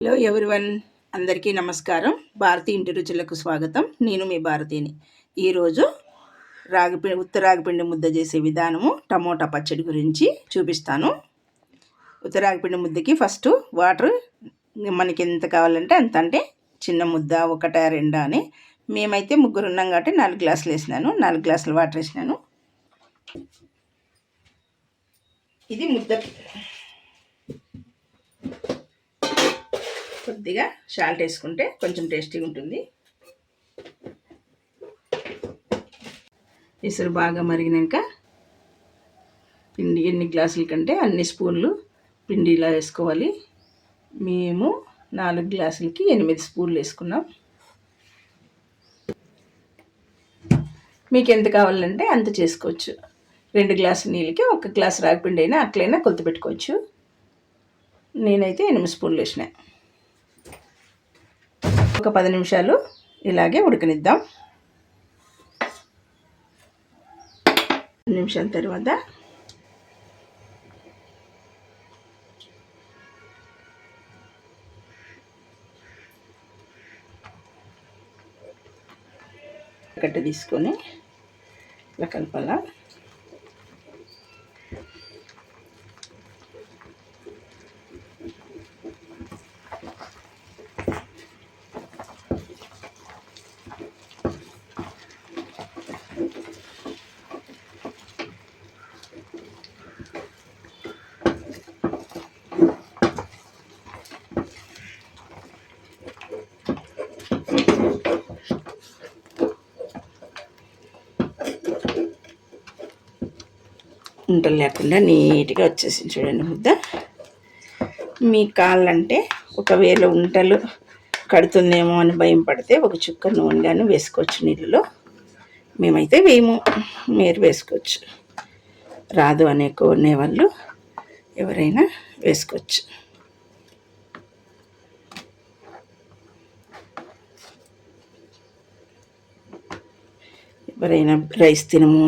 Hello everyone, అందరికీ నమస్కారం. భారతీ ఇంటి రుచులకు స్వాగతం. నేను మీ భారతీని. ఈరోజు ఉత్తరాగిపిండి ముద్ద చేసే విధానము, టమోటా పచ్చడి గురించి చూపిస్తాను. ఉత్తరాగిపిండి ముద్దకి ఫస్ట్ వాటర్ మనకి ఎంత కావాలంటే అంత, అంటే చిన్న ముద్ద ఒకటా రెండా అని. మేమైతే ముగ్గురు ఉన్నాం కాబట్టి 4 గ్లాసులు వేసినాను. 4 గ్లాసులు వాటర్ వేసినాను. ఇది ముద్దకి కొద్దిగా సాల్ట్ వేసుకుంటే కొంచెం టేస్టీగా ఉంటుంది. ఎసరు బాగా మరిగినాక పిండి ఎన్ని గ్లాసుల కంటే అన్ని స్పూన్లు పిండి ఇలా వేసుకోవాలి. మేము 4 గ్లాసులకి 8 స్పూన్లు వేసుకున్నాం. మీకు ఎంత కావాలంటే అంత చేసుకోవచ్చు. 2 గ్లాసుల నీళ్ళకి 1 గ్లాసు రాగిపిండి అయినా అట్లయినా కొలత పెట్టుకోవచ్చు. నేనైతే 8 స్పూన్లు వేసిన. ఒక 10 నిమిషాలు ఇలాగే ఉడకనిద్దాం. 10 నిమిషాల తర్వాత కట్ట తీసుకొని ఇలా కలపాలా. ఉంటలు లేకుండా నీట్గా వచ్చేసి చూడండి ముద్ద. మీకు కావాలంటే ఒకవేళ ఉంటలు కడుతుందేమో అని భయం పడితే ఒక చుక్క నూనె కానీ వేసుకోవచ్చు నీళ్ళలో. మేమైతే వేయము, మీరు వేసుకోవచ్చు. రాదు అనే వాళ్ళు ఎవరైనా వేసుకోవచ్చు. ఎవరైనా రైస్ తినము,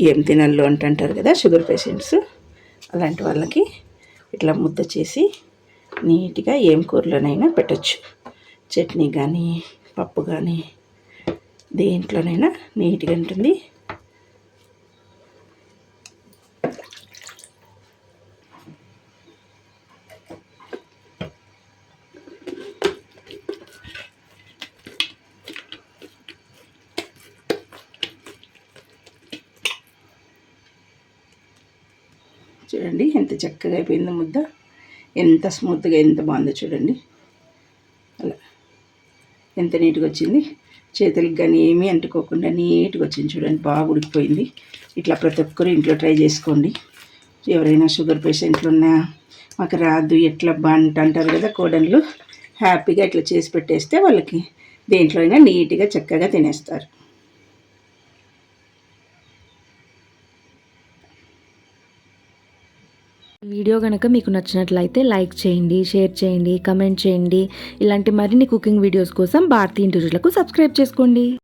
ఏం తినాలో అంటారు కదా షుగర్ పేషెంట్స్, అలాంటి వాళ్ళకి ఇట్లా ముద్ద చేసి నీట్గా ఏం కూరలోనైనా పెట్టచ్చు. చట్నీ కానీ పప్పు కానీ దేంట్లోనైనా నీట్గా ఉంటుంది. చూడండి ఎంత చక్కగా అయిపోయిందో ముద్ద, ఎంత స్మూత్గా ఎంత బాగుందో చూడండి. అలా ఎంత నీట్గా వచ్చింది. చేతులకు కానీ ఏమీ అంటుకోకుండా నీట్గా వచ్చింది చూడండి. బాగా ఉడికిపోయింది. ఇట్లా ప్రతి ఒక్కరు ఇంట్లో ట్రై చేసుకోండి. ఎవరైనా షుగర్ పేషెంట్లు ఉన్నా, మాకు రాదు ఎట్లా అంటారు కదా కోడళ్ళు, హ్యాపీగా ఇట్లా చేసి పెట్టేస్తే వాళ్ళకి దేంట్లో అయినా నీట్గా చక్కగా తినేస్తారు. వీడియో కనుక మీకు నచ్చినట్లయితే లైక్ చేయండి, షేర్ చేయండి, కమెంట్ చేయండి. ఇలాంటి మరిన్ని కుకింగ్ వీడియోస్ కోసం భారతీ ఇంటి రుచులకు సబ్స్క్రైబ్ చేసుకోండి.